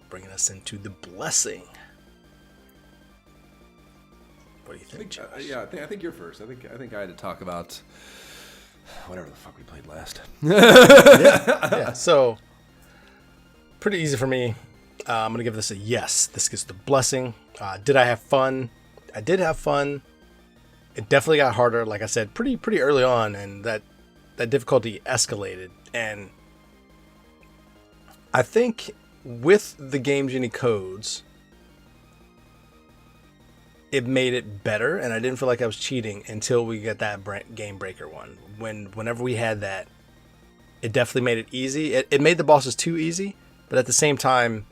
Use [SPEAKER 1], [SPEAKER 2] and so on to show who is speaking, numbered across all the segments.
[SPEAKER 1] bringing us into the blessing. What do you think, Josh?
[SPEAKER 2] I think you're first. I think I had to talk about whatever the fuck we played last.
[SPEAKER 1] yeah. So pretty easy for me. I'm gonna give this a yes. This gets the blessing. Did I have fun? I did have fun. It definitely got harder, like I said, pretty early on, and that difficulty escalated. And I think with the Game Genie codes, it made it better, and I didn't feel like I was cheating until we got that game breaker one. Whenever we had that, it definitely made it easy. It made the bosses too easy, but at the same time,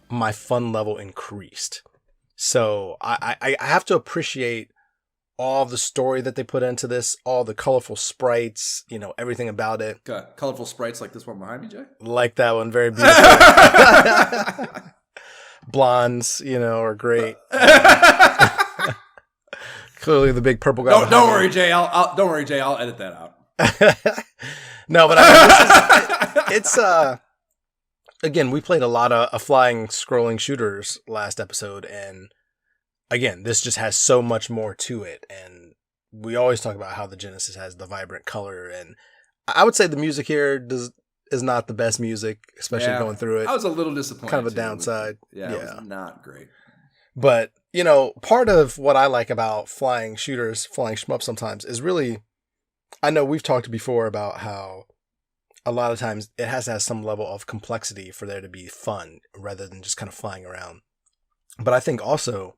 [SPEAKER 1] my fun level increased. So I have to appreciate all the story that they put into this, all the colorful sprites, everything about it.
[SPEAKER 2] Got colorful sprites like this one behind me, Jay?
[SPEAKER 1] Like that one, very beautiful. Blondes, are great. Clearly the big purple guy.
[SPEAKER 2] Don't worry, Jay. Don't worry, Jay. I'll edit that out.
[SPEAKER 1] No, but I mean, it's again, we played a lot of flying scrolling shooters last episode, and again, this just has so much more to it. And we always talk about how the Genesis has the vibrant color, and I would say the music here is not the best music, especially going through it.
[SPEAKER 2] I was a little disappointed.
[SPEAKER 1] Kind of a downside.
[SPEAKER 2] It was not great.
[SPEAKER 1] But, part of what I like about flying shooters, flying shmups sometimes is really, I know we've talked before about how a lot of times it has to have some level of complexity for there to be fun rather than just kind of flying around. But I think also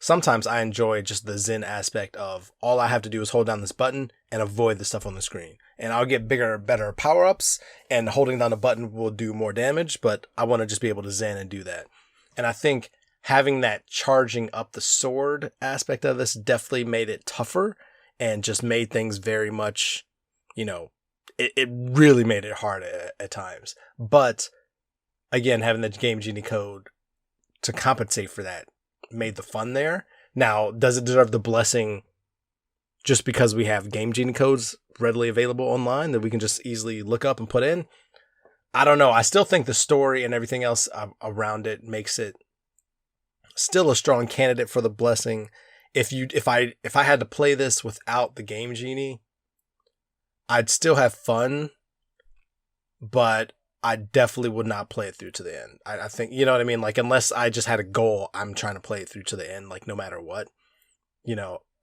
[SPEAKER 1] sometimes I enjoy just the zen aspect of all I have to do is hold down this button and avoid the stuff on the screen. And I'll get bigger, better power-ups, and holding down the button will do more damage, but I want to just be able to zen and do that. And I think having that charging up the sword aspect of this definitely made it tougher and just made things very much, it really made it hard at times. But again, having the Game Genie code to compensate for that made the fun there. Now, does it deserve the blessing just because we have Game Genie codes readily available online that we can just easily look up and put in? I don't know. I still think the story and everything else around it makes it still a strong candidate for the blessing. If I had to play this without the Game Genie, I'd still have fun, but I definitely would not play it through to the end. I think, you know what I mean? Like, unless I just had a goal, I'm trying to play it through to the end, like, no matter what.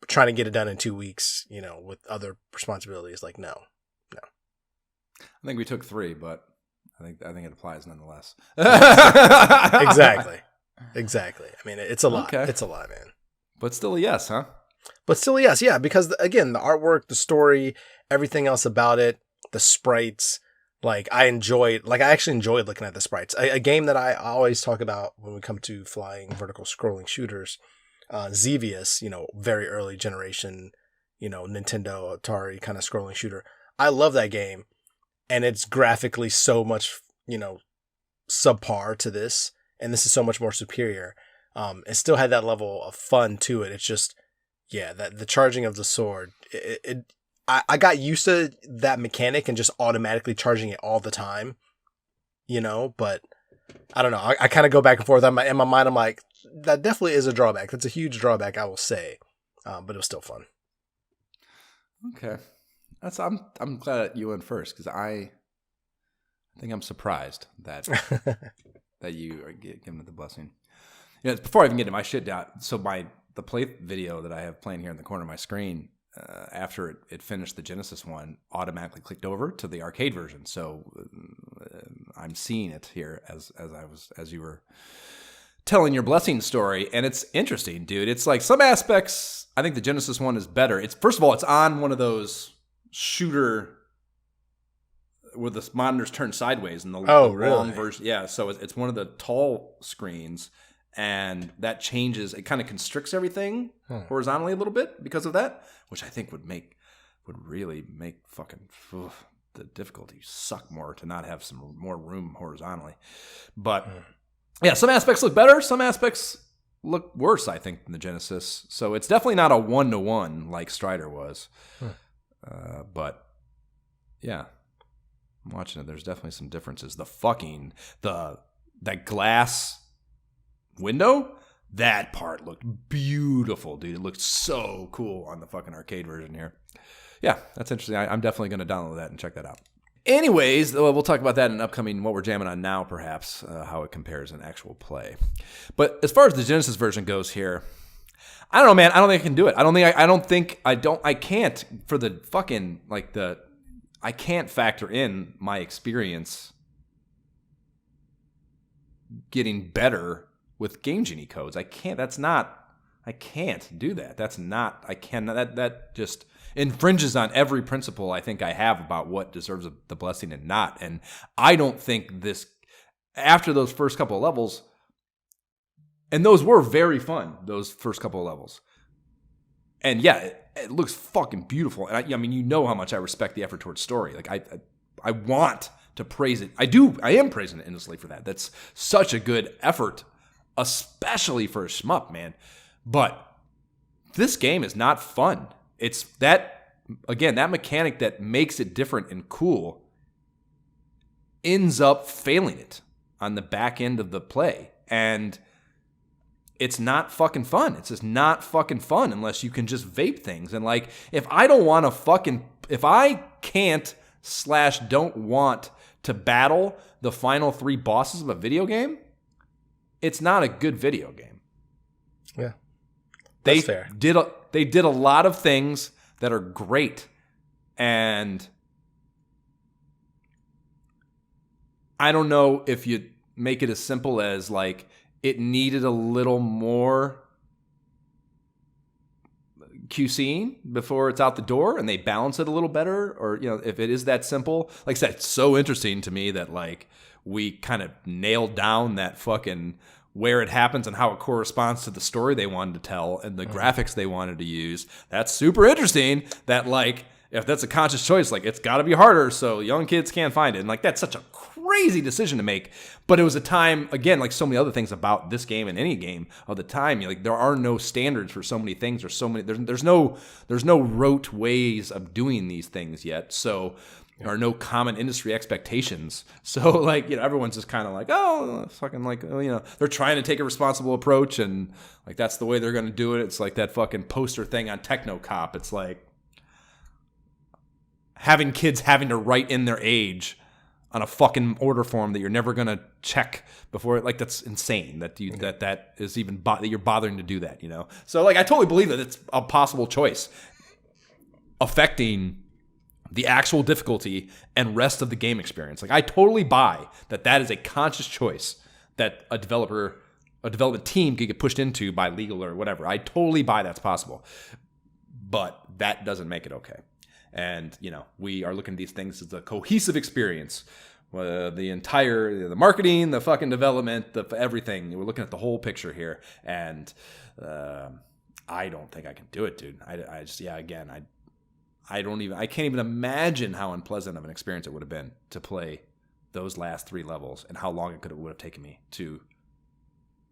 [SPEAKER 1] Trying to get it done in 2 weeks, with other responsibilities, like, no.
[SPEAKER 2] I think we took 3, but I think it applies nonetheless.
[SPEAKER 1] Exactly. I mean, it's a lot. Okay. It's a lot, man.
[SPEAKER 2] But still a yes, huh?
[SPEAKER 1] But still a yes, yeah, because, again, the artwork, the story, everything else about it, the sprites, I actually enjoyed looking at the sprites. A game that I always talk about when we come to flying vertical scrolling shooters, Xevious, very early generation, Nintendo, Atari kind of scrolling shooter. I love that game, and it's graphically so much, subpar to this, and this is so much more superior. It still had that level of fun to it. It's just, that the charging of the sword, I got used to that mechanic and just automatically charging it all the time, but I don't know. I kind of go back and forth. In my mind, I'm like, that definitely is a drawback. That's a huge drawback, I will say, but it was still fun.
[SPEAKER 2] Okay. I'm glad that you went first, because I think I'm surprised that that you are giving it the blessing. Before I even get to my shit down, so the play video that I have playing here in the corner of my screen, after it finished the Genesis one, automatically clicked over to the arcade version. So I'm seeing it here as you were telling your blessing story, and it's interesting, dude. It's like some aspects, I think the Genesis one is better. It's first of all, it's on one of those shooter where the monitors turn sideways in the long version. Yeah, so it's one of the tall screens. And that changes, it kind of constricts everything horizontally a little bit because of that, which I think would really make the difficulty suck more to not have some more room horizontally. But some aspects look better, some aspects look worse, I think, than the Genesis. So it's definitely not a 1-to-1 like Strider was. But yeah, I'm watching it. There's definitely some differences. The that glass window, that part looked beautiful, dude. It looked so cool on the fucking arcade version here. Yeah, that's interesting. I'm definitely going to download that and check that out. Anyways, we'll talk about that in upcoming, what we're jamming on now, perhaps, how it compares in actual play. But as far as the Genesis version goes here, I don't know, man. I don't think I can do it. I can't for the fucking, I can't factor in my experience getting better with Game Genie codes. I can't do that. That just infringes on every principle I think I have about what deserves the blessing and not. And I don't think this, after those first couple of levels, and those were very fun, those first couple of levels. And yeah, it looks fucking beautiful. And I mean, you know how much I respect the effort towards story. Like I want to praise it. I am praising it endlessly for that. That's such a good effort, especially for a shmup, man. But this game is not fun. It's that mechanic that makes it different and cool ends up failing it on the back end of the play. And it's not fucking fun. It's just not fucking fun unless you can just vape things. And like, if I can't / don't want to battle the final 3 bosses of a video game, it's not a good video game.
[SPEAKER 1] Yeah. That's fair.
[SPEAKER 2] They did a lot of things that are great. And I don't know if you make it as simple as like it needed a little more QCing before it's out the door and they balance it a little better, or if it is that simple. Like I said, it's so interesting to me that like we kind of nailed down that fucking where it happens and how it corresponds to the story they wanted to tell and the graphics they wanted to use. That's super interesting that like if that's a conscious choice, like it's got to be harder so young kids can't find it. And like that's such a crazy decision to make. But it was a time, again, like so many other things about this game and any game of the time, like there are no standards for so many things. There's no rote ways of doing these things yet. So there are no common industry expectations. So like, everyone's just kind of like, oh, fucking like, they're trying to take a responsible approach and like that's the way they're going to do it. It's like that fucking poster thing on Techno Cop. It's like having kids having to write in their age on a fucking order form that you're never gonna check before. Like that's insane. That is even that you're bothering to do that. So like I totally believe that it's a possible choice affecting the actual difficulty and rest of the game experience. Like I totally buy that is a conscious choice that a development team could get pushed into by legal or whatever. I totally buy that's possible, but that doesn't make it okay. And, we are looking at these things as a cohesive experience. The marketing, the fucking development, the everything. We're looking at the whole picture here. And I don't think I can do it, dude. I can't even imagine how unpleasant of an experience it would have been to play those last 3 levels and how long it would have taken me to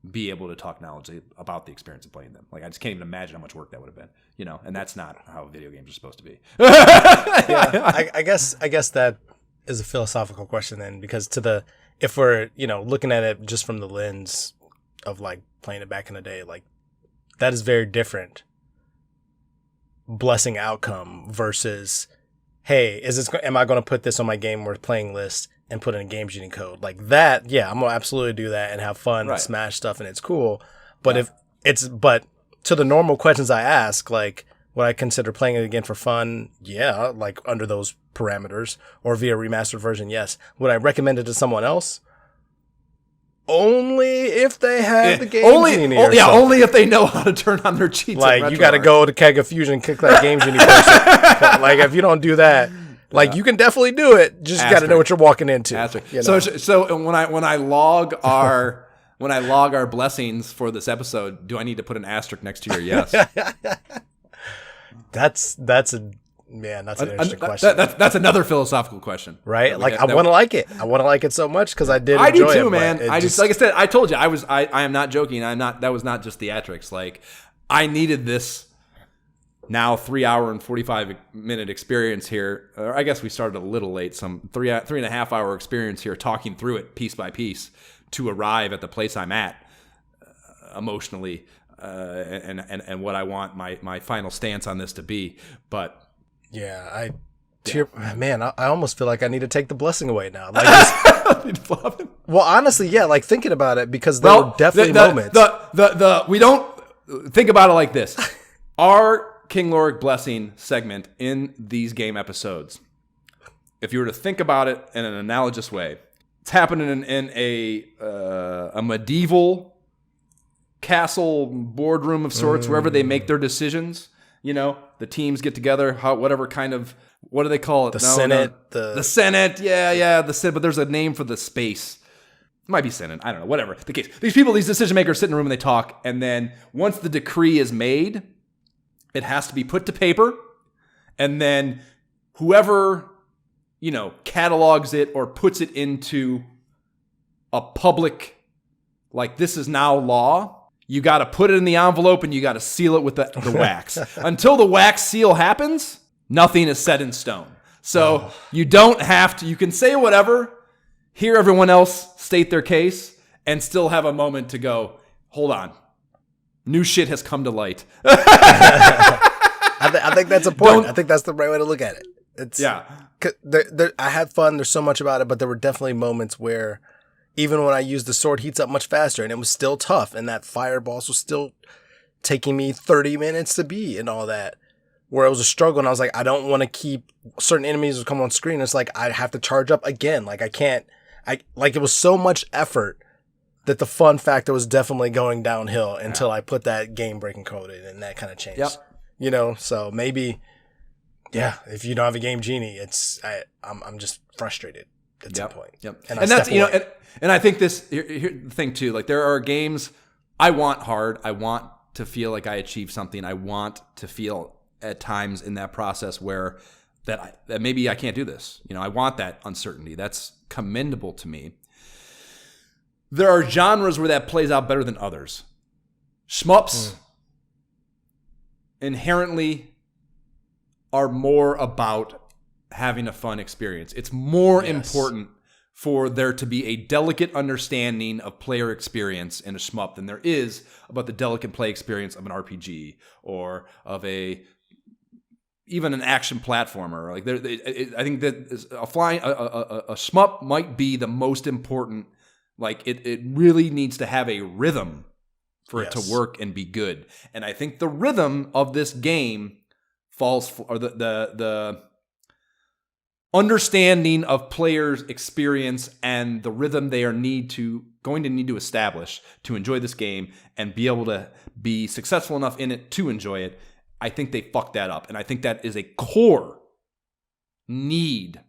[SPEAKER 2] be able to talk knowledge about the experience of playing them. Like I just can't even imagine how much work that would have been, and that's not how video games are supposed to be.
[SPEAKER 1] Yeah, I guess that is a philosophical question then, because if we're, looking at it just from the lens of like playing it back in the day, like that is very different blessing outcome versus, hey, am I going to put this on my game worth playing list and put in a Game Genie code like that? Yeah, I'm gonna absolutely do that and have fun and smash stuff and it's cool. But but to the normal questions I ask, like would I consider playing it again for fun? Yeah, like under those parameters or via remastered version. Yes. Would I recommend it to someone else? Only if they have the Game Genie.
[SPEAKER 2] Only if they know how to turn on their cheats.
[SPEAKER 1] Like you got to go to Keg of Fusion and kick that Game Genie person. Like if you don't do that. Like you can definitely do it, just got to know what you're walking into.
[SPEAKER 2] So when I log our blessings for this episode, do I need to put an asterisk next to your yes?
[SPEAKER 1] That's an interesting question.
[SPEAKER 2] That's another philosophical question,
[SPEAKER 1] right? Like I want to like it. I want to like it so much because I did. I do too,
[SPEAKER 2] man. I just like I said. I told you I am not joking. That was not just theatrics. Like I needed this. Now 3 hour and 45-minute experience here. Or I guess we started a little late. Some 3.5 hour experience here, talking through it piece by piece to arrive at the place I'm at emotionally, and what I want my final stance on this to be. But
[SPEAKER 1] yeah, man, I almost feel like I need to take the blessing away now. Like, well, honestly, yeah, like thinking about it, because there were definitely moments.
[SPEAKER 2] We don't think about it like this. Our King Lorik blessing segment in these game episodes, if you were to think about it in an analogous way, it's happening in a medieval castle boardroom of sorts, wherever they make their decisions. You know, the teams get together, whatever kind of, what do they call it?
[SPEAKER 1] The Senate.
[SPEAKER 2] The Senate, yeah, the Senate, but there's a name for the space. It might be Senate, I don't know, whatever the case. These people, these decision makers sit in a room and they talk, and then once the decree is made, it has to be put to paper, and then whoever, you know, catalogs it or puts it into a public, like, this is now law, you got to put it in the envelope and you got to seal it with the wax. Until the wax seal happens, nothing is set in stone. So you don't have to, you can say whatever, hear everyone else state their case, and still have a moment to go, hold on, new shit has come to light.
[SPEAKER 1] I think that's important. I think that's the right way to look at it. I had fun. There's so much about it, but there were definitely moments where even when I used the sword, heats up much faster, and it was still tough, and that fireballs was still taking me 30 minutes to beat and all that, where it was a struggle, and I was like, I don't want to keep certain enemies would come on screen. It's like, I have to charge up again. Like, it was so much effort that the fun factor was definitely going downhill until I put that game-breaking code in, and that kind of changed.
[SPEAKER 2] Yep.
[SPEAKER 1] You know, so maybe, if you don't have a game genie, I'm just frustrated at some point.
[SPEAKER 2] Yep. And that's, you know, and I think this, here the thing too, like, there are games I want hard. I want to feel like I achieved something. I want to feel at times in that process where that maybe I can't do this. You know, I want that uncertainty. That's commendable to me. There are genres where that plays out better than others. Shmups inherently are more about having a fun experience. It's more important for there to be a delicate understanding of player experience in a shmup than there is about the delicate play experience of an RPG or of even an action platformer. Like, I think that a shmup might be the most important. Like, it really needs to have a rhythm for it to work and be good. And I think the rhythm of this game the understanding of players' experience and the rhythm they are going to need to establish to enjoy this game and be able to be successful enough in it to enjoy it. I think they fucked that up. And I think that is a core need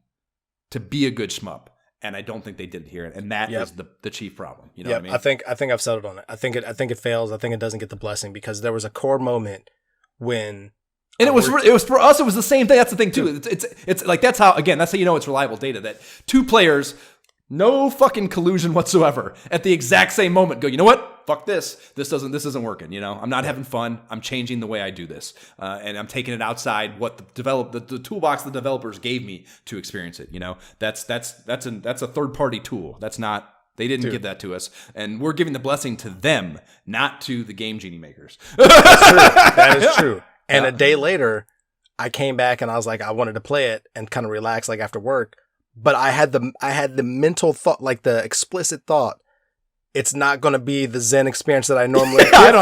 [SPEAKER 2] to be a good shmup. And I don't think they did it here. And that is the chief problem. You know what I mean?
[SPEAKER 1] I think I've settled on it. I think it fails. I think it doesn't get the blessing, because there was a core moment when...
[SPEAKER 2] And it was for us, it was the same thing. That's the thing too. It's like, that's how you know it's reliable data, that two players, no fucking collusion whatsoever, at the exact same moment go, you know what? Fuck this. This isn't working. You know, I'm not having fun. I'm changing the way I do this, and I'm taking it outside what the toolbox the developers gave me to experience it. You know, that's a third party tool. That's not. They didn't give that to us, and we're giving the blessing to them, not to the game genie makers.
[SPEAKER 1] That's true. That is true. And a day later, I came back and I was like, I wanted to play it and kind of relax, like, after work. But I had the mental thought, like the explicit thought, it's not going to be the Zen experience that I normally get.
[SPEAKER 2] I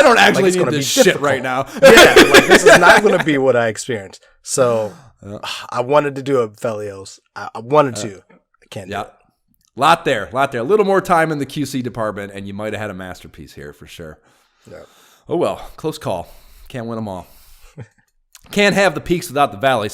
[SPEAKER 2] don't actually need this shit right now.
[SPEAKER 1] Like, this is not going to be what I experienced. So I wanted to do a Phelios. I wanted to. I can't do it.
[SPEAKER 2] Lot there. A little more time in the QC department, and you might have had a masterpiece here for sure.
[SPEAKER 1] Yeah.
[SPEAKER 2] Oh well, close call. Can't win them all. Can't have the peaks without the valleys.